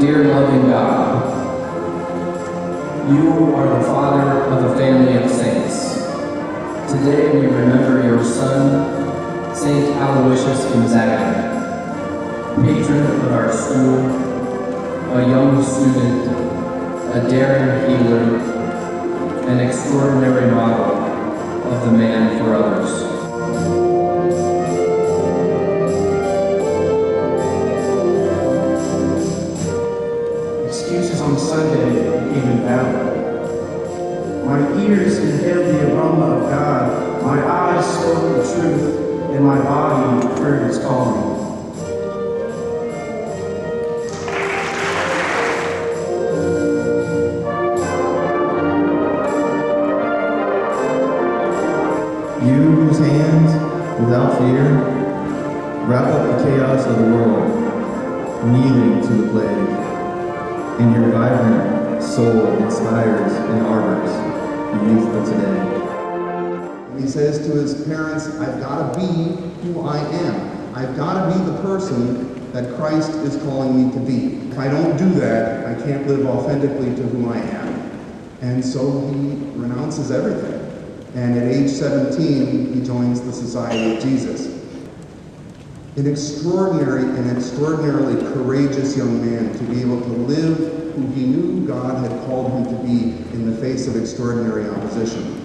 Dear loving God, you are the Father of a family of saints. Today we remember your son, Saint Aloysius Gonzaga, patron of our school, a young student, a daring healer, an extraordinary model of the man for others. Excuses on Sunday became invalid. My ears inhaled the aroma of God, my eyes spoke the truth, and my body heard its calling. You whose hands, without fear, wrap up the chaos of the world, kneeling to the plague, and your vibrant soul inspires and arbors the youth of today. He says to his parents, I've got to be who I am. I've got to be the person that Christ is calling me to be. If I don't do that, I can't live authentically to who I am. And so he renounces everything. And at age 17, he joins the Society of Jesus. An extraordinary and extraordinarily courageous young man to be able to live who he knew God had called him to be in the face of extraordinary opposition.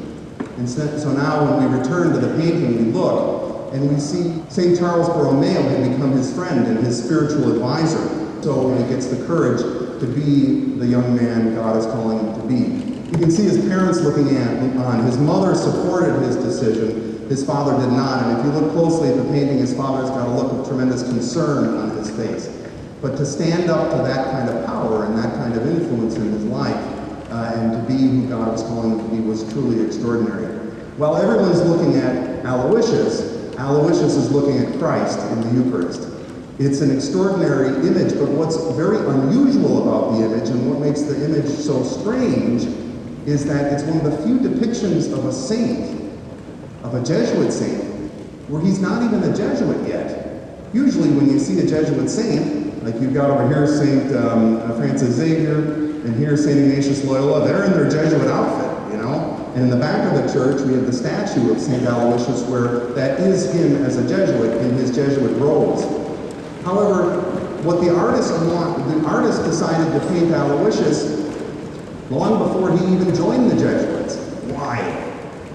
And so now when we return to the painting, we look and we see St. Charles Borromeo had become his friend and his spiritual advisor. So he gets the courage to be the young man God is calling him to be. You can see his parents looking on. His mother supported his decision. His father did not. And if you look closely at the painting, his father's got a look of tremendous concern on his face. But to stand up to that kind of power and that kind of influence in his life and to be who God was calling him to be was truly extraordinary. While everyone's looking at Aloysius, Aloysius is looking at Christ in the Eucharist. It's an extraordinary image, but what's very unusual about the image and what makes the image so strange is that it's one of the few depictions of a saint, of a Jesuit saint, where he's not even a Jesuit yet. Usually when you see a Jesuit saint, like you've got over here St. Francis Xavier, and here St. Ignatius Loyola, they're in their Jesuit outfit, you know? And in the back of the church, we have the statue of St. Aloysius where that is him as a Jesuit in his Jesuit robes. However, what the artist decided to paint Aloysius long before he even joined the Jesuits. Why?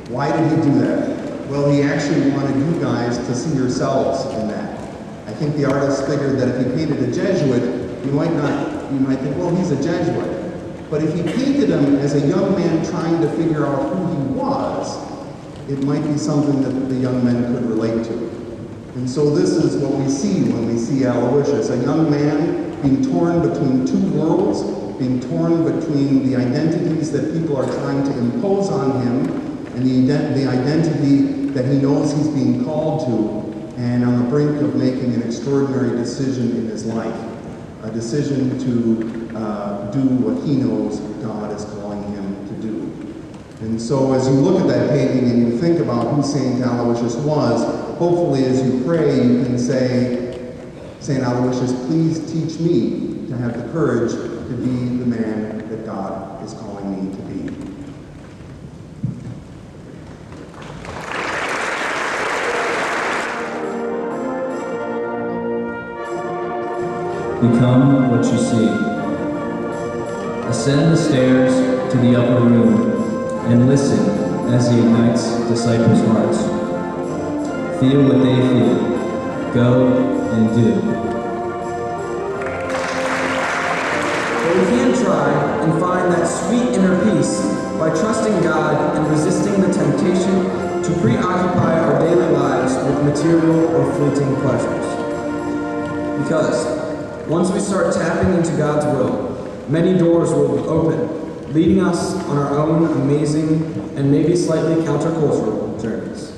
Why did he do that? Well, he actually wanted you guys to see yourselves in that. I think the artist figured that if he painted a Jesuit, you might think, well, he's a Jesuit. But if he painted him as a young man trying to figure out who he was, it might be something that the young men could relate to. And so this is what we see when we see Aloysius, a young man being torn between two worlds, being torn between the identities that people are trying to impose on him and the identity that he knows he's being called to, and on the brink of making an extraordinary decision in his life, a decision to do what he knows God is calling him to do. And so as you look at that painting and you think about who St. Aloysius was, hopefully as you pray you can say, St. Aloysius, please teach me to have the courage to be the man that God is calling me to be. Become what you see. Ascend the stairs to the upper room and listen as he ignites disciples' hearts. Feel what they feel. Go and do. But we can try and find that sweet inner peace by trusting God and resisting the temptation to preoccupy our daily lives with material or fleeting pleasures. Because once we start tapping into God's will, many doors will open, leading us on our own amazing and maybe slightly countercultural journeys.